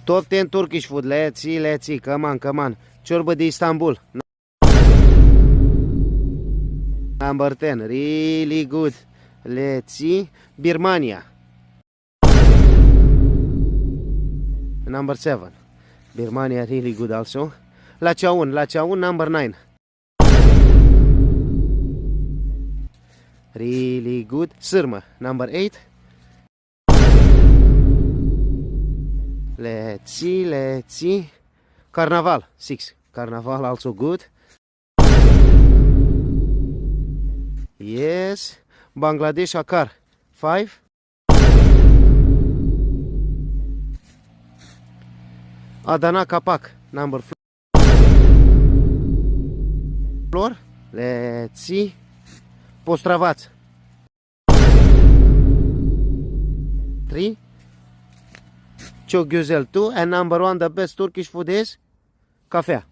Top 10 Turkish food. Let's see. Come on. Ciorbă de Istanbul. Number 10. Really good. Let's see. Birmania. Number 7. Birmania really good also. Lachaun number 9. Really good. Sârmă number 8. Let's see. Carnaval 6. Carnaval also good. Yes. Bangladesh Akar 5. Adana Kapak number 4. Let's see. Postravaț 3. Çok güzel 2. And number 1 the best Turkish food is cafea.